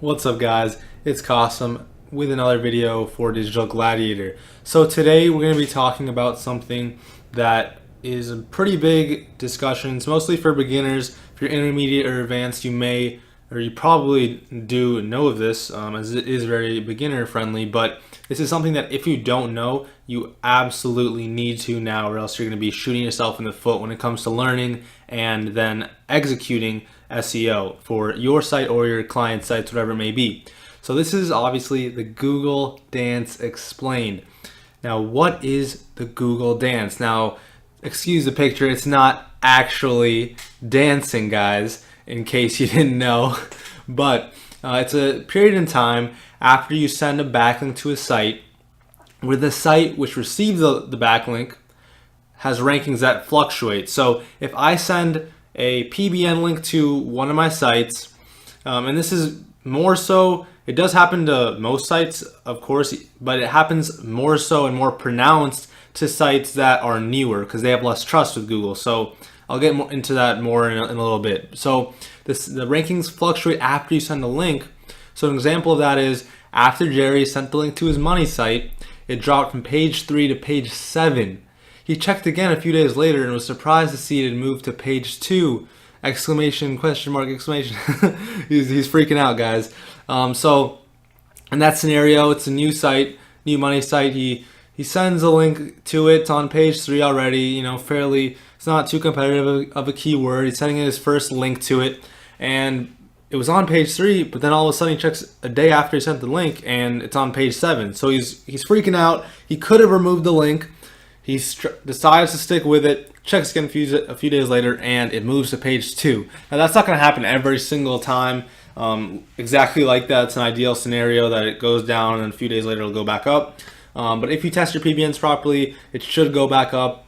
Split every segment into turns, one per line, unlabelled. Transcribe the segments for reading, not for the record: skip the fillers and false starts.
What's up guys, it's Qasim with another video for Digital Gladiator. So today we're going to be talking about something that is a pretty big discussion. It's mostly for beginners. If you're intermediate or advanced, you probably do know of this, as it is very beginner friendly, but this is something that if you don't know, you absolutely need to now, or else you're going to be shooting yourself in the foot when it comes to learning and then executing SEO for your site or your client sites, whatever it may be. So this is obviously the Google Dance Explained. Now, what is the Google Dance? Now, excuse the picture, it's not actually dancing, guys, in case you didn't know, but it's a period in time after you send a backlink to a site where the site which receives the backlink has rankings that fluctuate. So if I send a PBN link to one of my sites, and this is more so, it does happen to most sites, of course, but it happens more so and more pronounced to sites that are newer because they have less trust with Google. So I'll get more into that more in a little bit. So the rankings fluctuate after you send a link. So an example of that is after Jerry sent the link to his money site, it dropped from page 3 to page 7. He checked again a few days later and was surprised to see it had moved to page 2! Exclamation, question mark, exclamation. he's freaking out, guys. So in that scenario, it's a new site, new money site. He sends a link to it. It's on page 3 already. You know, fairly. It's not too competitive of a keyword. He's sending his first link to it, and it was on page 3. But then all of a sudden, he checks a day after he sent the link, and it's on page 7. So he's freaking out. He could have removed the link. He decides to stick with it, checks again a few days later, and it moves to page 2. Now, that's not going to happen every single time exactly like that. It's an ideal scenario that it goes down and then a few days later it'll go back up. But if you test your PBNs properly, it should go back up.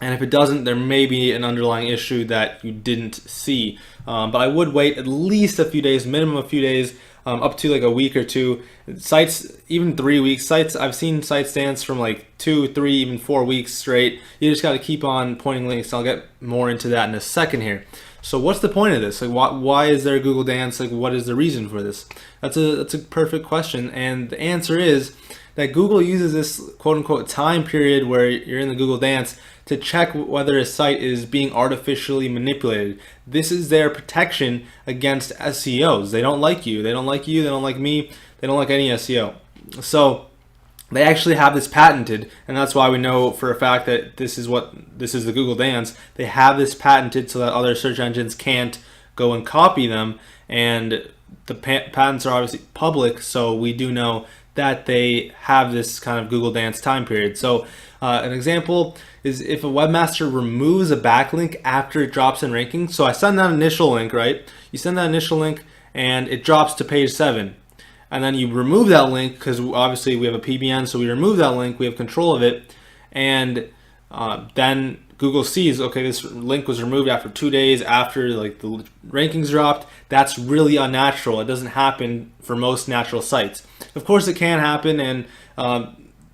And if it doesn't, there may be an underlying issue that you didn't see. But I would wait at least a few days, minimum a few days, up to like a week or two. Sites, even 3 weeks. Sites, I've seen sites dance from like 2, 3, even 4 weeks straight. You just got to keep on pointing links. I'll get more into that in a second here. So what's the point of this? Like, why is there a Google Dance? Like, what is the reason for this? That's a perfect question, and the answer is that Google uses this quote-unquote time period where you're in the Google Dance to check whether a site is being artificially manipulated. This is their protection against SEOs. They don't like you. They don't like you. They don't like me. They don't like any SEO. So they actually have this patented, and that's why we know for a fact that this is the Google Dance. They have this patented so that other search engines can't go and copy them, and the patents are obviously public, so we do know that they have this kind of Google Dance time period. So an example is if a webmaster removes a backlink after it drops in rankings. So I send that initial link, right? You send that initial link and it drops to page 7. And then you remove that link because obviously we have a PBN, so we remove that link, we have control of it, and then Google sees, okay, this link was removed after 2 days after like the rankings dropped. That's really unnatural. It doesn't happen for most natural sites. Of course, it can happen, and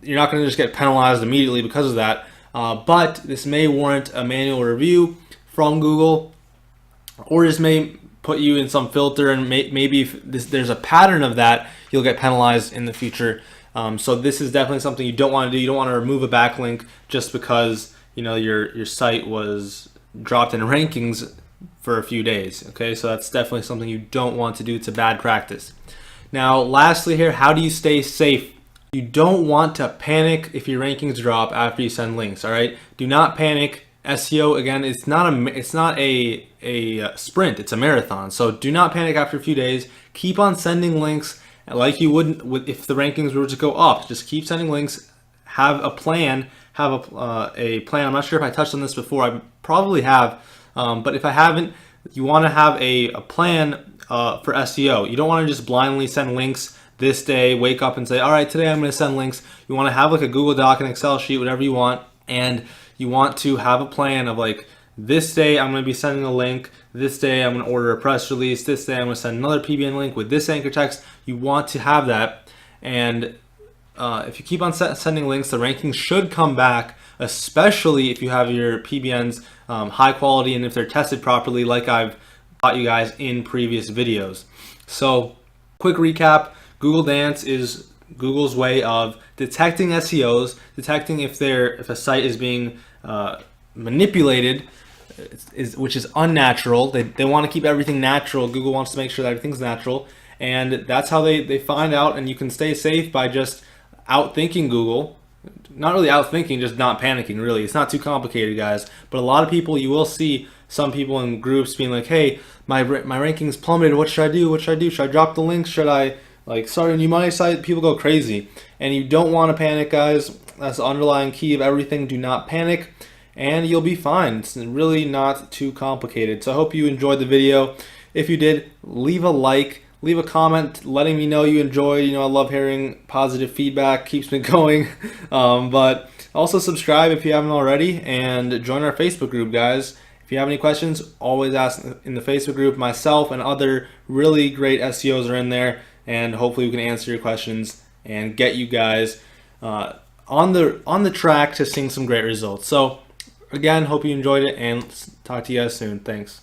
you're not going to just get penalized immediately because of that. But this may warrant a manual review from Google, or this may put you in some filter, and maybe if there's a pattern of that, you'll get penalized in the future. So this is definitely something you don't want to do. You don't want to remove a backlink just because your site was dropped in rankings for a few days. Okay, so that's definitely something you don't want to do. It's a bad practice. Now, lastly here, how do you stay safe? You don't want to panic if your rankings drop after you send links. All right, do not panic. SEO, again, it's not a sprint, it's a marathon. So do not panic after a few days. Keep on sending links like you would if the rankings were to go up. Just keep sending links. Have a plan. Have a plan. I'm not sure if I touched on this before. I probably have, but if I haven't, you want to have a plan for SEO. You don't want to just blindly send links this day, wake up and say, all right, today I'm going to send links. You want to have like a Google Doc, an Excel sheet, whatever you want, and you want to have a plan of like, this day I'm going to be sending a link, this day I'm going to order a press release, this day I'm going to send another PBN link with this anchor text. You want to have that, and if you keep on sending links, the rankings should come back, especially if you have your PBNs high quality and if they're tested properly, like I've taught you guys in previous videos. So Quick recap, Google Dance is Google's way of detecting SEOs, detecting if a site is being manipulated, which is unnatural. They want to keep everything natural. Google wants to make sure that everything's natural, and that's how they find out. And you can stay safe by just outthinking Google. Not really outthinking, just not panicking, really. It's not too complicated, guys. But a lot of people, you will see some people in groups being like, hey, my rankings plummeted. What should I do? What should I do? Should I drop the links? Should I, start a new money site? People go crazy. And you don't want to panic, guys. That's the underlying key of everything. Do not panic, and you'll be fine. It's really not too complicated. So I hope you enjoyed the video. If you did, leave a like. Leave a comment letting me know you enjoyed. I love hearing positive feedback. Keeps me going. But also subscribe if you haven't already, and join our Facebook group, guys. If you have any questions, always ask in the Facebook group. Myself and other really great SEOs are in there, and hopefully we can answer your questions and get you guys on the track to seeing some great results. So again, hope you enjoyed it, and talk to you guys soon. Thanks.